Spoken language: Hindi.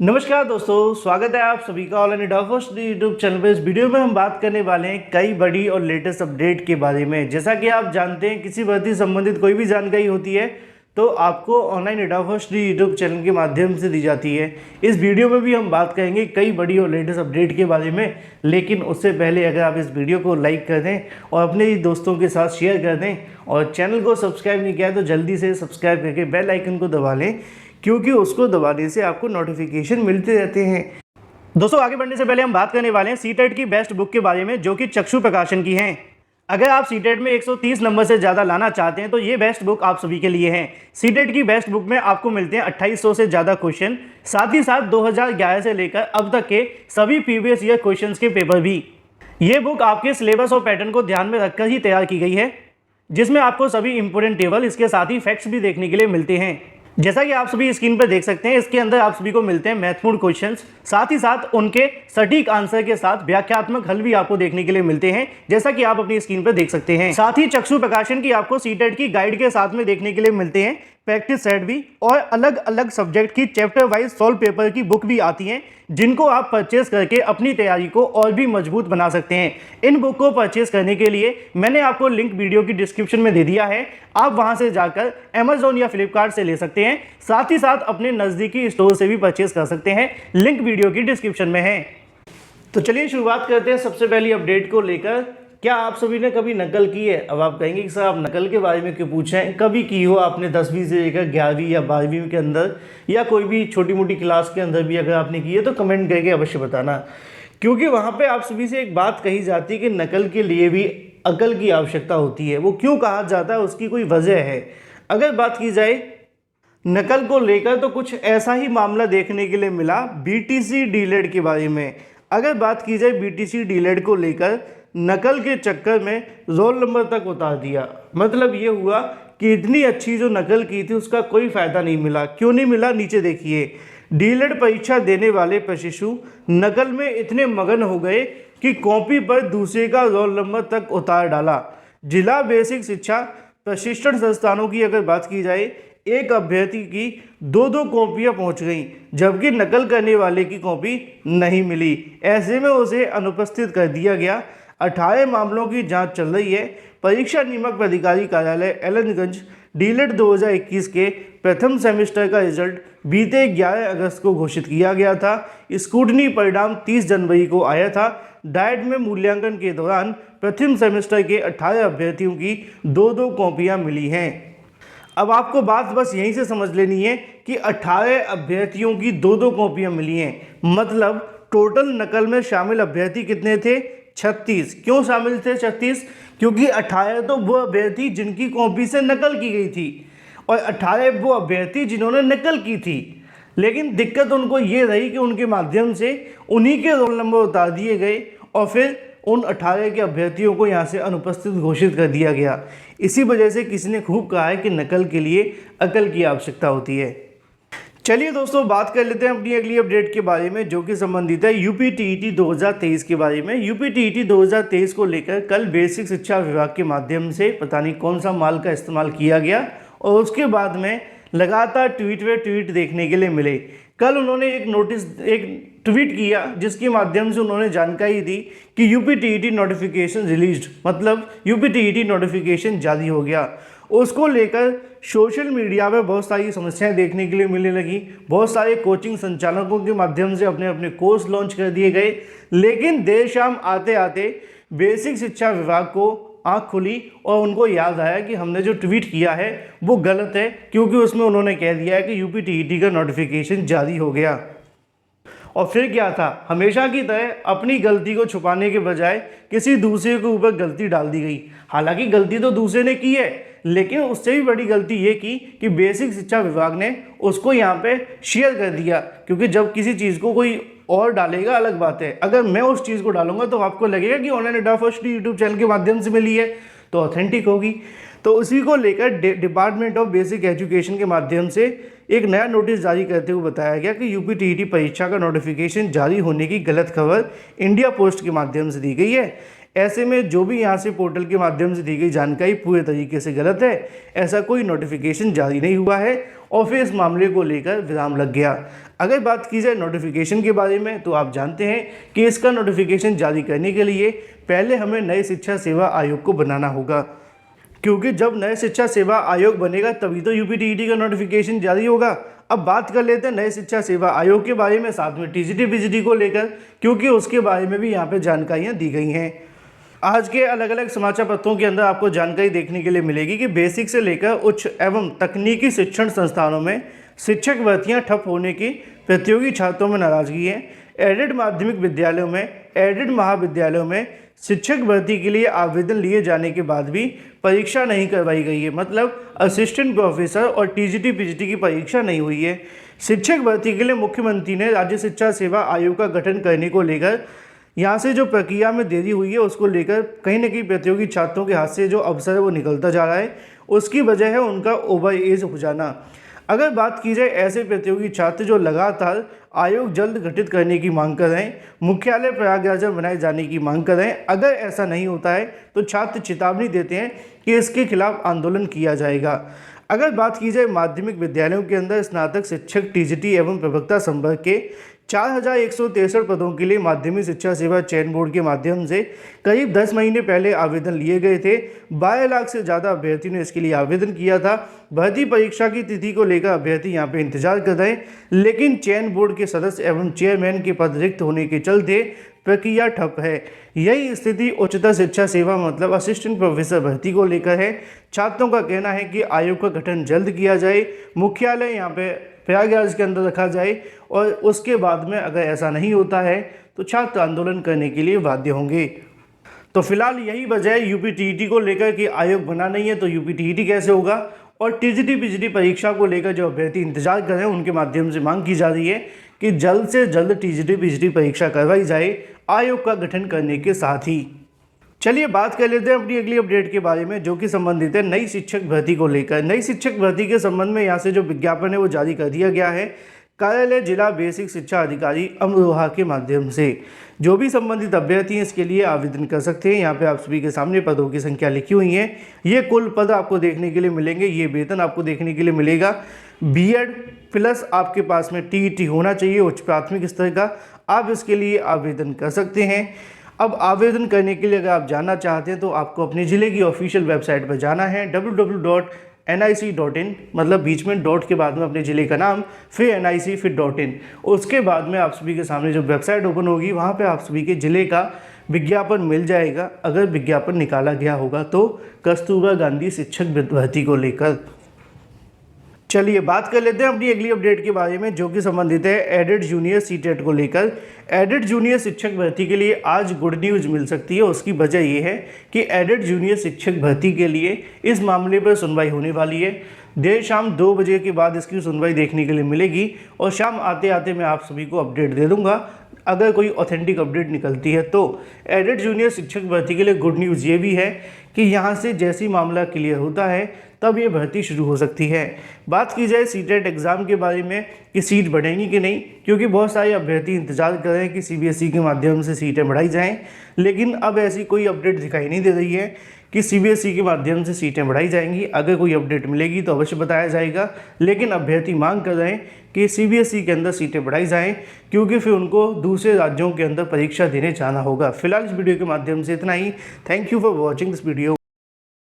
नमस्कार दोस्तों, स्वागत है आप सभी का all India first YouTube channel पे। इस वीडियो में हम बात करने वाले हैं कई बड़ी और लेटेस्ट अपडेट के बारे में। जैसा कि आप जानते हैं, किसी भर्ती संबंधित कोई भी जानकारी होती है तो आपको online India first YouTube channel के माध्यम से दी जाती है। इस वीडियो में भी हम बात करेंगे कई बड़ी और लेटेस्ट अपडेट के बारे में, लेकिन उससे पहले अगर आप इस वीडियो को लाइक कर दें और अपने दोस्तों के साथ शेयर कर दें और चैनल को सब्सक्राइब नहीं किया है तो जल्दी से सब्सक्राइब करके बेल आइकन को दबा लें, क्योंकि उसको दबाने से आपको नोटिफिकेशन मिलते रहते हैं। दोस्तों, आगे बढ़ने से पहले हम बात करने वाले हैं सीटेट की बेस्ट बुक के बारे में, जो कि चक्षु प्रकाशन की है। अगर आप सीटेट में 130 नंबर से ज़्यादा लाना चाहते हैं तो ये बेस्ट बुक आप सभी के लिए है। सीटेट की बेस्ट बुक में आपको मिलते हैं 2800 से ज़्यादा क्वेश्चन, साथ ही साथ 2011 से लेकर अब तक के सभी प्रीवियस ईयर क्वेश्चंस के पेपर भी। ये बुक आपके सिलेबस और पैटर्न को ध्यान में रखकर ही तैयार की गई है, जिसमें आपको सभी इंपोर्टेंट टेबल, इसके साथ ही फैक्ट्स भी देखने के लिए मिलते हैं। जैसा कि आप सभी स्क्रीन पर देख सकते हैं, इसके अंदर आप सभी को मिलते हैं महत्वपूर्ण क्वेश्चंस, साथ ही साथ उनके सटीक आंसर के साथ व्याख्यात्मक हल भी आपको देखने के लिए मिलते हैं, जैसा कि आप अपनी स्क्रीन पर देख सकते हैं। साथ ही चक्षु प्रकाशन की आपको सीटेट की गाइड के साथ में देखने के लिए मिलते हैं प्रैक्टिस सेट भी, और अलग अलग सब्जेक्ट की चैप्टर वाइज सॉल्व पेपर की बुक भी आती हैं, जिनको आप परचेस करके अपनी तैयारी को और भी मजबूत बना सकते हैं। इन बुक को परचेस करने के लिए मैंने आपको लिंक वीडियो की डिस्क्रिप्शन में दे दिया है, आप वहां से जाकर अमेजोन या फ्लिपकार्ट से ले सकते हैं, साथ ही साथ अपने नज़दीकी स्टोर से भी परचेस कर सकते हैं, लिंक वीडियो की डिस्क्रिप्शन में है। तो चलिए शुरुआत करते हैं सबसे पहली अपडेट को लेकर। क्या आप सभी ने कभी नकल की है? अब आप कहेंगे कि सर आप नकल के बारे में क्यों पूछ रहे हैं? कभी की हो आपने 10वीं से लेकर 11वीं या 12वीं के अंदर, या कोई भी छोटी मोटी क्लास के अंदर भी अगर आपने की है तो कमेंट करके अवश्य बताना, क्योंकि वहाँ पे आप सभी से एक बात कही जाती है कि नकल के लिए भी अकल की आवश्यकता होती है। वो क्यों कहा जाता है, उसकी कोई वजह है। अगर बात की जाए नकल को लेकर तो कुछ ऐसा ही मामला देखने के लिए मिला बीटीसी डीलेड के बारे में। अगर बात की जाए बीटीसी डीलेड को लेकर, नकल के चक्कर में रोल नंबर तक उतार दिया। मतलब ये हुआ कि इतनी अच्छी जो नकल की थी उसका कोई फ़ायदा नहीं मिला। क्यों नहीं मिला, नीचे देखिए। डीलेड परीक्षा देने वाले प्रशिक्षु नकल में इतने मगन हो गए कि कॉपी पर दूसरे का रोल नंबर तक उतार डाला। जिला बेसिक शिक्षा प्रशिक्षण संस्थानों की अगर बात की जाए, एक अभ्यर्थी की दो कॉपियां पहुंच गईं, जबकि नकल करने वाले की कॉपी नहीं मिली। ऐसे में उसे अनुपस्थित कर दिया गया। 18 मामलों की जांच चल रही है। परीक्षा नियामक अधिकारी कार्यालय एलनगंज डीलेड 2021 के प्रथम सेमेस्टर का रिजल्ट बीते 11 अगस्त को घोषित किया गया था। स्क्रूटनी परिणाम 30 जनवरी को आया था। डाइट में मूल्यांकन के दौरान प्रथम सेमेस्टर के 18 अभ्यर्थियों की दो कॉपियां मिली हैं। अब आपको बात बस यहीं से समझ लेनी है कि 18 अभ्यर्थियों की दो कॉपियां मिली हैं, मतलब टोटल नकल में शामिल अभ्यर्थी कितने थे? 36। क्यों शामिल थे 36? क्योंकि 18 तो वो अभ्यर्थी जिनकी कॉपी से नकल की गई थी, और 18 वो अभ्यर्थी जिन्होंने नकल की थी। लेकिन दिक्कत उनको ये रही कि उनके माध्यम से उन्हीं के रोल नंबर उतार दिए गए और फिर उन 18 के अभ्यर्थियों को यहाँ से अनुपस्थित घोषित कर दिया गया। इसी वजह से किसी ने खूब कहा है कि नकल के लिए अकल की आवश्यकता होती है। चलिए दोस्तों, बात कर लेते हैं अपनी अगली अपडेट के बारे में, जो कि संबंधित है यूपी टीईटी 2023 के बारे में। यूपी टीईटी 2023 को लेकर कल बेसिक शिक्षा विभाग के माध्यम से पता नहीं कौन सा माल का इस्तेमाल किया गया, और उसके बाद में लगातार ट्वीट वे ट्वीट देखने के लिए मिले। कल उन्होंने एक ट्वीट किया जिसके माध्यम से उन्होंने जानकारी दी कि यूपी टीईटी नोटिफिकेशन रिलीज्ड, मतलब यूपी टीईटी नोटिफिकेशन जारी हो गया। उसको लेकर सोशल मीडिया में बहुत सारी समस्याएं देखने के लिए मिलने लगी। बहुत सारे कोचिंग संचालकों के माध्यम से अपने अपने कोर्स लॉन्च कर दिए गए, लेकिन देर शाम आते आते बेसिक शिक्षा विभाग को आँख खुली और उनको याद आया कि हमने जो ट्वीट किया है वो गलत है, क्योंकि उसमें उन्होंने कह दिया है कि यूपी टीईटी का नोटिफिकेशन जारी हो गया। और फिर क्या था, हमेशा की तरह अपनी गलती को छुपाने के बजाय किसी दूसरे के ऊपर गलती डाल दी गई। हालांकि गलती तो दूसरे ने की है, लेकिन उससे भी बड़ी गलती ये की कि बेसिक शिक्षा विभाग ने उसको यहाँ पे शेयर कर दिया, क्योंकि जब किसी चीज़ को कोई और डालेगा अलग बात है, अगर मैं उस चीज़ को डालूंगा तो आपको लगेगा कि online India first YouTube channel के माध्यम से मिली है तो ऑथेंटिक होगी। तो उसी को लेकर डिपार्टमेंट ऑफ बेसिक एजुकेशन के माध्यम से एक नया नोटिस जारी करते हुए बताया गया कि यूपीटीईटी परीक्षा का नोटिफिकेशन जारी होने की गलत खबर इंडिया पोस्ट के माध्यम से दी गई है। ऐसे में जो भी यहाँ से पोर्टल के माध्यम से दी गई जानकारी पूरे तरीके से गलत है। ऐसा कोई नोटिफिकेशन जारी नहीं हुआ है और फिर इस मामले को लेकर विराम लग गया। अगर बात की जाए नोटिफिकेशन के बारे में तो आप जानते हैं कि इसका नोटिफिकेशन जारी करने के लिए पहले हमें नए शिक्षा सेवा आयोग को बनाना होगा, क्योंकि जब नए शिक्षा सेवा आयोग बनेगा तभी तो यूपीटीईटी का नोटिफिकेशन जारी होगा। अब बात कर लेते हैं नए शिक्षा सेवा आयोग के बारे में, साथ में टीजीटी पीजीटी को लेकर, क्योंकि उसके बारे में भी यहाँ पे जानकारियाँ दी गई हैं। आज के अलग अलग समाचार पत्रों के अंदर आपको जानकारी देखने के लिए मिलेगी कि बेसिक से लेकर उच्च एवं तकनीकी शिक्षण संस्थानों में शिक्षक भर्तियां ठप होने की प्रतियोगी छात्रों में नाराजगी है। एडेड माध्यमिक विद्यालयों में, एडेड महाविद्यालयों में शिक्षक भर्ती के लिए आवेदन लिए जाने के बाद भी परीक्षा नहीं करवाई गई है। मतलब असिस्टेंट प्रोफेसर और टीजीटी पीजीटी की परीक्षा नहीं हुई है। शिक्षक भर्ती के लिए मुख्यमंत्री ने राज्य शिक्षा सेवा आयोग का गठन करने को लेकर यहाँ से जो प्रक्रिया में देरी हुई है उसको लेकर कहीं ना कहीं प्रतियोगी छात्रों के हाथ से जो अवसर है वो निकलता जा रहा है। उसकी वजह है उनका ओवर एज हो जाना। अगर बात की जाए ऐसे प्रतियोगी छात्र जो लगातार आयोग जल्द गठित करने की मांग कर रहे हैं, मुख्यालय प्रयागराज में बनाए जाने की मांग कर रहे हैं, अगर ऐसा नहीं होता है तो छात्र चेतावनी देते हैं कि इसके खिलाफ आंदोलन किया जाएगा। अगर बात की जाए माध्यमिक विद्यालयों के अंदर स्नातक शिक्षक टीजीटी एवं प्रवक्ता संवर्ग के 4163 पदों के लिए माध्यमिक शिक्षा सेवा चयन बोर्ड के माध्यम से करीब 10 महीने पहले आवेदन लिए गए थे। 12 लाख से ज़्यादा अभ्यर्थियों ने इसके लिए आवेदन किया था। भर्ती परीक्षा की तिथि को लेकर अभ्यर्थी यहां पे इंतजार कर रहे हैं, लेकिन चयन बोर्ड के सदस्य एवं चेयरमैन के पद रिक्त होने के चलते प्रक्रिया ठप है। यही स्थिति उच्चतर शिक्षा सेवा मतलब असिस्टेंट प्रोफेसर भर्ती को लेकर है। छात्रों का कहना है कि आयोग का गठन जल्द किया जाए, मुख्यालय यहाँ पे प्रयागराज के अंदर रखा जाए और उसके बाद में अगर ऐसा नहीं होता है तो छात्र आंदोलन करने के लिए बाध्य होंगे। तो फिलहाल यही वजह है यूपीटीईटी को लेकर कि आयोग बना नहीं है तो यूपीटीईटी कैसे होगा, और टीजीटी पीजीटी परीक्षा को लेकर जो अभ्यर्थी इंतजार कर रहे हैं उनके माध्यम से मांग की जा रही है कि जल्द से जल्द टीजीटी पीजीटी परीक्षा करवाई जाए आयोग का गठन करने के साथ ही। चलिए बात कर लेते हैं अपनी अगली अपडेट के बारे में, जो कि संबंधित है नई शिक्षक भर्ती को लेकर। नई शिक्षक भर्ती के संबंध में यहाँ से जो विज्ञापन है वो जारी कर दिया गया है कार्यालय जिला बेसिक शिक्षा अधिकारी अमरोहा के माध्यम से। जो भी संबंधित अभ्यर्थी हैं इसके लिए आवेदन कर सकते हैं। यहाँ पे आप सभी के सामने पदों की संख्या लिखी हुई है। ये कुल पद आपको देखने के लिए मिलेंगे, ये वेतन आपको देखने के लिए मिलेगा। बीएड प्लस आपके पास में टीईटी होना चाहिए उच्च प्राथमिक स्तर का, आप इसके लिए आवेदन कर सकते हैं। अब आवेदन करने के लिए अगर आप जानना चाहते हैं तो आपको अपने ज़िले की ऑफिशियल वेबसाइट पर जाना है www.nic.in, मतलब बीच में डॉट के बाद में अपने ज़िले का नाम, फिर NIC फिर .in। उसके बाद में आप सभी के सामने जो वेबसाइट ओपन होगी वहाँ पे आप सभी के ज़िले का विज्ञापन मिल जाएगा। अगर विज्ञापन निकाला गया होगा तो कस्तूरबा गांधी शिक्षक भर्ती को लेकर। चलिए बात कर लेते हैं अपनी अगली अपडेट के बारे में, जो कि संबंधित है एडेड जूनियर सीटेट को लेकर। एडेड जूनियर शिक्षक भर्ती के लिए आज गुड न्यूज़ मिल सकती है। उसकी वजह ये है कि एडेड जूनियर शिक्षक भर्ती के लिए इस मामले पर सुनवाई होने वाली है। देर शाम 2 बजे के बाद इसकी सुनवाई देखने के लिए मिलेगी और शाम आते आते मैं आप सभी को अपडेट दे दूंगा अगर कोई ऑथेंटिक अपडेट निकलती है तो। एडेड जूनियर शिक्षक भर्ती के लिए गुड न्यूज़ ये भी है कि यहाँ से जैसी मामला क्लियर होता है तब ये भर्ती शुरू हो सकती है। बात की जाए सीटेट एग्ज़ाम के बारे में कि सीट बढ़ेंगी कि नहीं, क्योंकि बहुत सारे अभ्यर्थी इंतजार कर रहे हैं कि CBSE के माध्यम से सीटें बढ़ाई जाएं, लेकिन अब ऐसी कोई अपडेट दिखाई नहीं दे रही है कि CBSE के माध्यम से सीटें बढ़ाई जाएंगी। अगर कोई अपडेट मिलेगी तो अवश्य बताया जाएगा, लेकिन अभ्यर्थी मांग कर रहे हैं कि CBSE के अंदर सीटें बढ़ाई जाएँ, क्योंकि फिर उनको दूसरे राज्यों के अंदर परीक्षा देने जाना होगा। फिलहाल इस वीडियो के माध्यम से इतना ही। Thank you for watching this video.